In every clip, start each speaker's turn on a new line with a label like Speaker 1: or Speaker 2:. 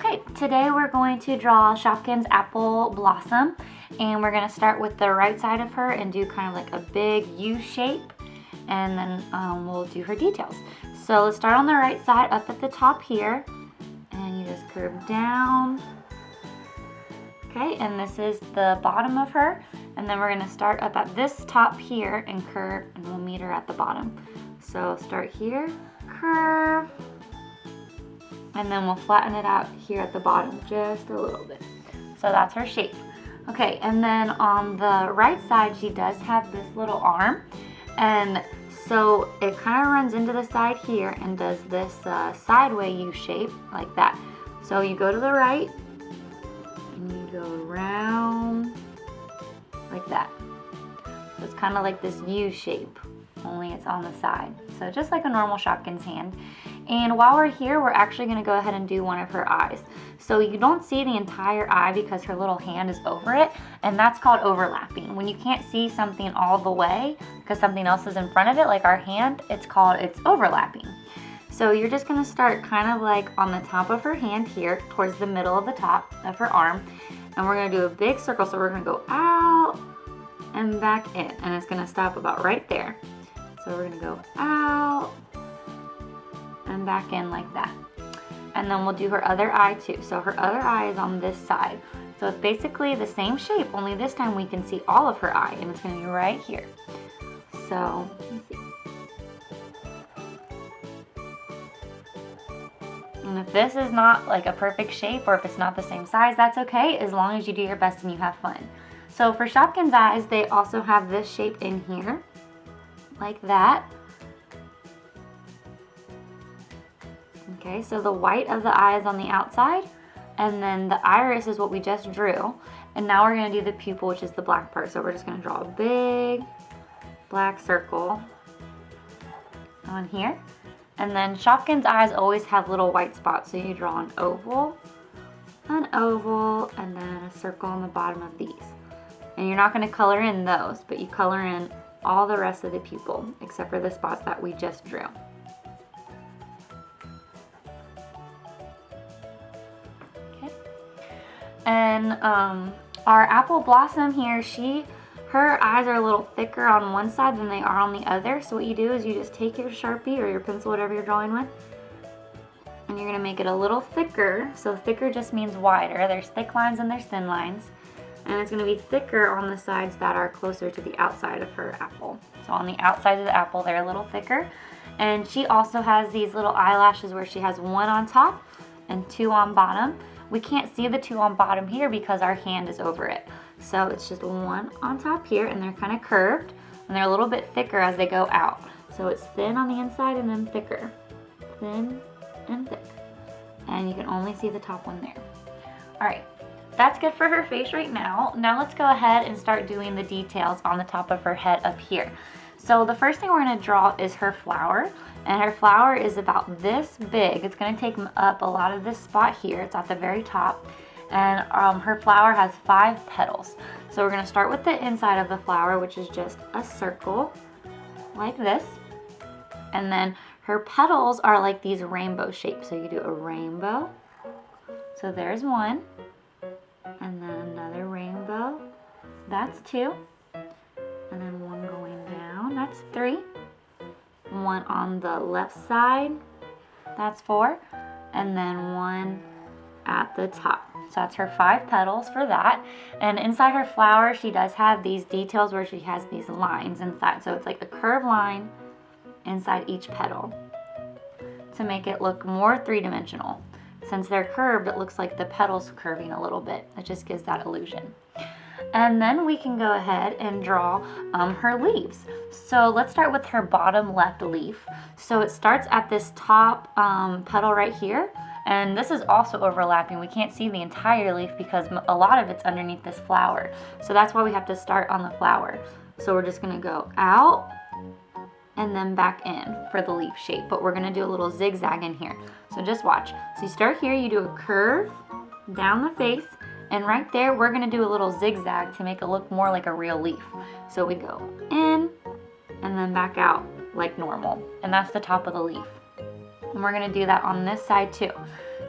Speaker 1: Okay, today we're going to draw Shopkins apple blossom, and we're going to start with the right side of her and do kind of like a big U shape, and then we'll do her details. So let's start on the right side up at the top here, and you just curve down. Okay, and this is the bottom of her, and then we're going to start up at this top here and curve, and we'll meet her at the bottom. So start here, curve, and then we'll flatten it out here at the bottom just a little bit. So that's her shape. Okay, and then on the right side, she does have this little arm, and so it kind of runs into the side here and does this sideway U shape like that. So you go to the right, and you go around like that. So it's kind of like this U shape, only it's on the side. So just like a normal Shopkins hand. And while we're here, we're actually going to go ahead and do one of her eyes. So you don't see the entire eye because her little hand is over it, and that's called overlapping. When you can't see something all the way because something else is in front of it, like our hand, it's overlapping. So you're just going to start kind of like on the top of her hand here, towards the middle of the top of her arm, and we're going to do a big circle. So we're going to go out and back in, and it's going to stop about right there. So we're going to go out and back in like that. And then we'll do her other eye too. So her other eye is on this side. So it's basically the same shape, only this time we can see all of her eye, and it's going to be right here. So let's see. And if this is not like a perfect shape, or if it's not the same size, that's okay, as long as you do your best and you have fun. So for Shopkins eyes, they also have this shape in here, like that. Okay, so the white of the eye is on the outside, and then the iris is what we just drew. And now we're going to do the pupil, which is the black part. So we're just going to draw a big black circle on here. And then Shopkins eyes always have little white spots, so you draw an oval, and then a circle on the bottom of these. And you're not going to color in those, but you color in all the rest of the pupil, except for the spots that we just drew. And our apple blossom here, her eyes are a little thicker on one side than they are on the other. So what you do is you just take your Sharpie or your pencil, whatever you're drawing with, and you're going to make it a little thicker. So thicker just means wider. There's thick lines and there's thin lines. And it's going to be thicker on the sides that are closer to the outside of her apple. So on the outside of the apple, they're a little thicker. And she also has these little eyelashes where she has one on top and two on bottom. We can't see the two on bottom here because our hand is over it. So it's just one on top here, and they're kind of curved, and they're a little bit thicker as they go out. So it's thin on the inside and then thicker. Thin and thick. And you can only see the top one there. All right, that's good for her face right now. Now let's go ahead and start doing the details on the top of her head up here. So the first thing we're going to draw is her flower, and her flower is about this big. It's going to take up a lot of this spot here. It's at the very top, and her flower has 5 petals. So we're going to start with the inside of the flower, which is just a circle like this, and then her petals are like these rainbow shapes. So you do a rainbow. So there's one, and then another rainbow. That's 2. And then one going down, that's 3. One on the left side, that's 4. And then one at the top. So that's her 5 petals for that. And inside her flower, she does have these details where she has these lines inside. So it's like a curved line inside each petal to make it look more 3-dimensional. Since they're curved, it looks like the petals curving a little bit. It just gives that illusion. And then we can go ahead and draw her leaves. So let's start with her bottom left leaf. So it starts at this top petal right here, and this is also overlapping. We can't see the entire leaf because a lot of it's underneath this flower. So that's why we have to start on the flower. So we're just going to go out and then back in for the leaf shape, but we're going to do a little zigzag in here. So just watch. So you start here, you do a curve down the face, and right there, we're going to do a little zigzag to make it look more like a real leaf. So we go in and then back out like normal. And that's the top of the leaf. And we're going to do that on this side too.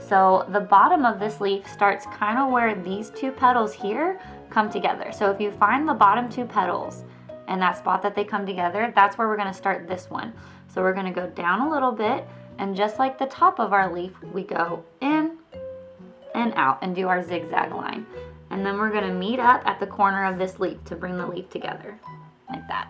Speaker 1: So the bottom of this leaf starts kind of where these two petals here come together. So if you find the bottom two petals and that spot that they come together, that's where we're going to start this one. So we're going to go down a little bit, and just like the top of our leaf, we go in and out and do our zigzag line. And then we're going to meet up at the corner of this leaf to bring the leaf together, like that.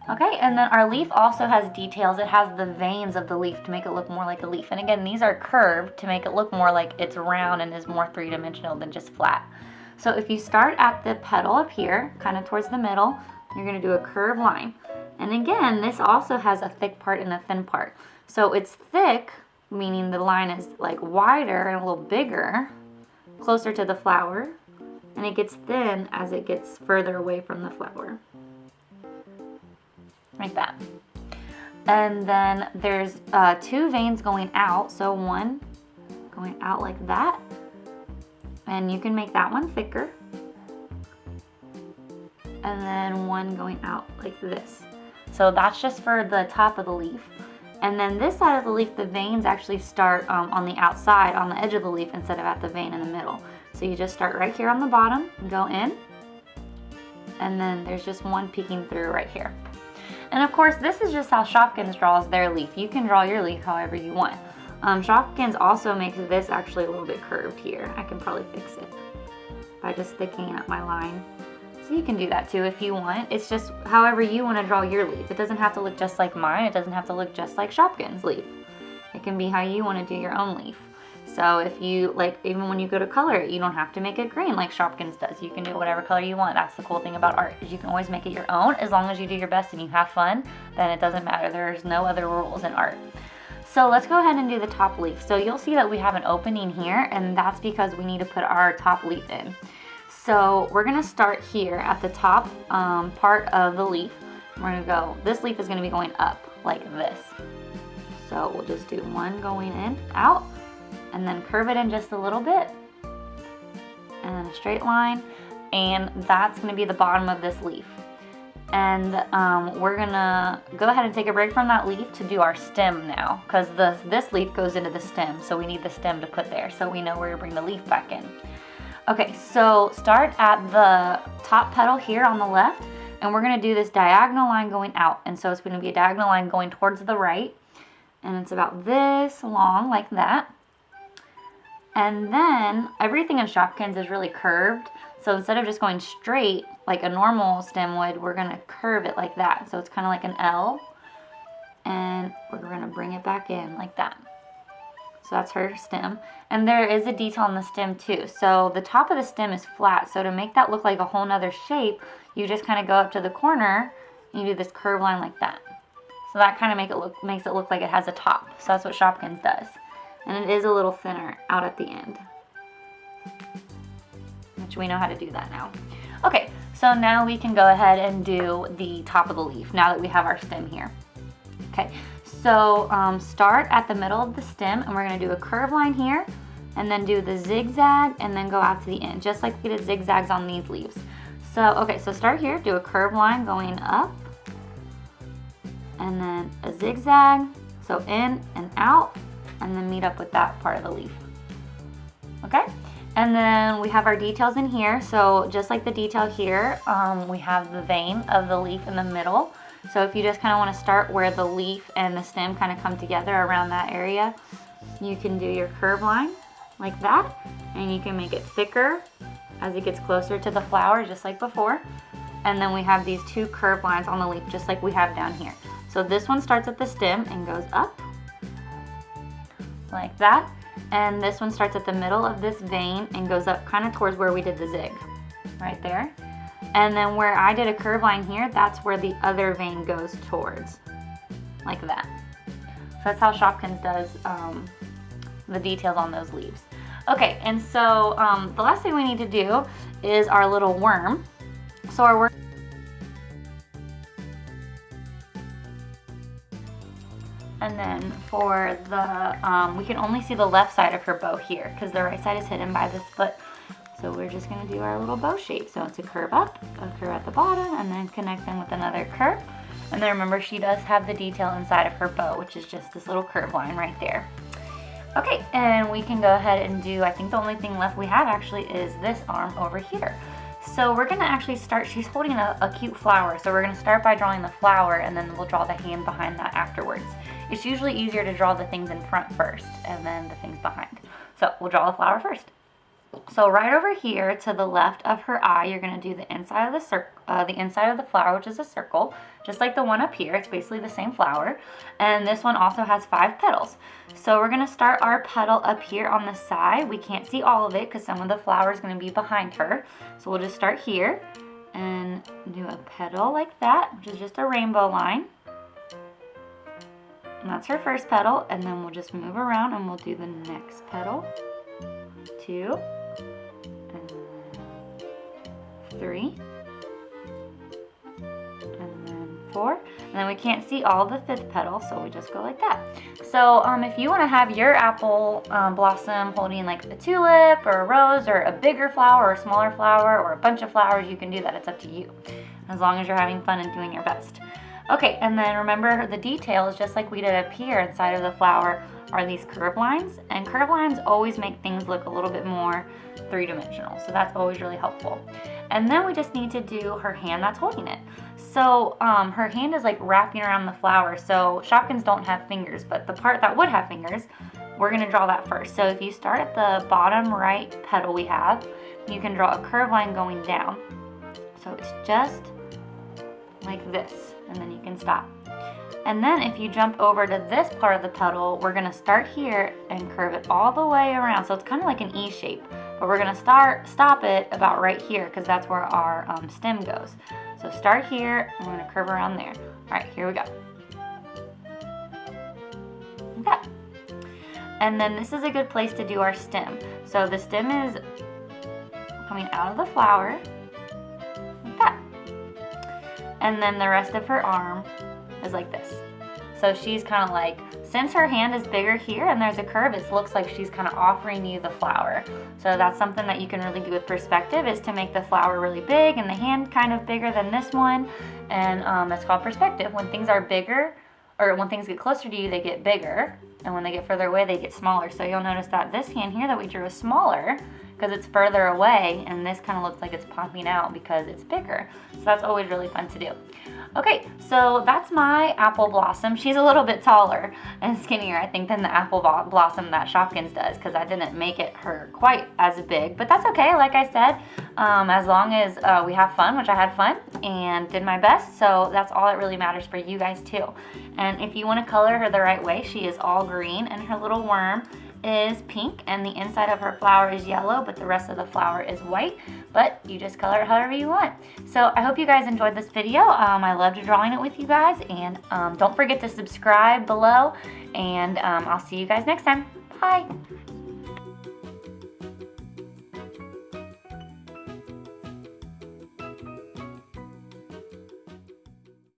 Speaker 1: Okay, and then our leaf also has details. It has the veins of the leaf to make it look more like a leaf. And again, these are curved to make it look more like it's round and is more three-dimensional than just flat. So if you start at the petal up here, kind of towards the middle, you're going to do a curved line. And again, this also has a thick part and a thin part. So it's thick, meaning the line is like wider and a little bigger, closer to the flower, and it gets thin as it gets further away from the flower, like that. And then there's two veins going out, so one going out like that, and you can make that one thicker, and then one going out like this. So that's just for the top of the leaf. And then this side of the leaf, the veins actually start on the outside, on the edge of the leaf, instead of at the vein in the middle. So you just start right here on the bottom and go in, and then there's just one peeking through right here. And of course, this is just how Shopkins draws their leaf. You can draw your leaf however you want. Shopkins also makes this actually a little bit curved here. I can probably fix it by just thickening up my line. So you can do that too if you want. It's just however you want to draw your leaf. It doesn't have to look just like mine. It doesn't have to look just like Shopkins' leaf. It can be how you want to do your own leaf. So if you, like, even when you go to color it, you don't have to make it green like Shopkins does. You can do whatever color you want. That's the cool thing about art, is you can always make it your own. As long as you do your best and you have fun, then it doesn't matter. There's no other rules in art. So let's go ahead and do the top leaf. So you'll see that we have an opening here, and that's because we need to put our top leaf in. So we're gonna start here at the top part of the leaf. We're gonna go, this leaf is gonna be going up like this. So we'll just do one going in, out, and then curve it in just a little bit, and a straight line, and that's gonna be the bottom of this leaf. And we're gonna go ahead and take a break from that leaf to do our stem now, because this leaf goes into the stem, so we need the stem to put there so we know where to bring the leaf back in. Okay, so start at the top petal here on the left, and we're gonna do this diagonal line going out. And so it's gonna be a diagonal line going towards the right, and it's about this long, like that. And then everything in Shopkins is really curved. So instead of just going straight like a normal stem would, we're gonna curve it like that. So it's kind of like an L, and we're gonna bring it back in like that. So that's her stem. And there is a detail on the stem too. So the top of the stem is flat. So to make that look like a whole nother shape, you just kind of go up to the corner and you do this curved line like that. So that kind of makes it look like it has a top. So that's what Shopkins does. And it is a little thinner out at the end, which we know how to do that now. Okay, so now we can go ahead and do the top of the leaf now that we have our stem here. Okay, so start at the middle of the stem, and we're gonna do a curved line here, and then do the zigzag, and then go out to the end, just like we did zigzags on these leaves. So, okay, so start here, do a curved line going up, and then a zigzag, so in and out, and then meet up with that part of the leaf. Okay, and then we have our details in here. So just like the detail here, we have the vein of the leaf in the middle. So if you just kind of want to start where the leaf and the stem kind of come together around that area, you can do your curve line like that, and you can make it thicker as it gets closer to the flower, just like before. And then we have these two curved lines on the leaf, just like we have down here. So this one starts at the stem and goes up like that. And this one starts at the middle of this vein and goes up kind of towards where we did the zig, right there. And then where I did a curve line here, that's where the other vein goes towards, like that. So that's how Shopkins does the details on those leaves. Okay, and so the last thing we need to do is our little worm. So our worm, and then for the, we can only see the left side of her bow here because the right side is hidden by this foot. So we're just gonna do our little bow shape. So it's a curve up, a curve at the bottom, and then connect them with another curve. And then remember, she does have the detail inside of her bow, which is just this little curve line right there. Okay, and we can go ahead and do, I think the only thing left we have actually is this arm over here. So we're gonna actually start, she's holding a cute flower, so we're gonna start by drawing the flower and then we'll draw the hand behind that afterwards. It's usually easier to draw the things in front first and then the things behind. So we'll draw the flower first. So right over here to the left of her eye, you're going to do the inside of the inside of the flower, which is a circle, just like the one up here. It's basically the same flower. And this one also has 5 petals. So we're going to start our petal up here on the side. We can't see all of it because some of the flower is going to be behind her. So we'll just start here and do a petal like that, which is just a rainbow line. And that's her first petal. And then we'll just move around and we'll do the next petal. 2. 3, and then 4, and then we can't see all the 5th petal, so we just go like that. So if you want to have your apple blossom holding like a tulip or a rose or a bigger flower or a smaller flower or a bunch of flowers, you can do that. It's up to you, as long as you're having fun and doing your best. Okay, and then remember the details, just like we did up here inside of the flower, are these curved lines, and curved lines always make things look a little bit more three-dimensional, so that's always really helpful. And then we just need to do her hand that's holding it. So her hand is like wrapping around the flower, so Shopkins don't have fingers, but the part that would have fingers, we're going to draw that first. So if you start at the bottom right petal we have, you can draw a curved line going down. So it's just like this, and then you can stop. And then if you jump over to this part of the petal, we're gonna start here and curve it all the way around. So it's kind of like an E shape, but we're gonna stop it about right here because that's where our stem goes. So start here, and we're gonna curve around there. All right, here we go. Okay. And then this is a good place to do our stem. So the stem is coming out of the flower, like that. And then the rest of her arm is like this. So she's kind of like, since her hand is bigger here and there's a curve, it looks like she's kind of offering you the flower. So that's something that you can really do with perspective, is to make the flower really big and the hand kind of bigger than this one. And that's called perspective. When things are bigger, or when things get closer to you, they get bigger. And when they get further away, they get smaller. So you'll notice that this hand here that we drew is smaller because it's further away, and this kind of looks like it's popping out because it's bigger. So that's always really fun to do. Okay, so that's my apple blossom. She's a little bit taller and skinnier, I think, than the apple blossom that Shopkins does, because I didn't make it her quite as big, but that's okay. Like I said, as long as we have fun, which I had fun and did my best, so that's all that really matters for you guys too. And if you want to color her the right way, she is all green and her little worm is pink, and the inside of her flower is yellow, but the rest of the flower is white. But you just color it however you want. So I hope you guys enjoyed this video. I loved drawing it with you guys, and don't forget to subscribe below, and I'll see you guys next time. Bye.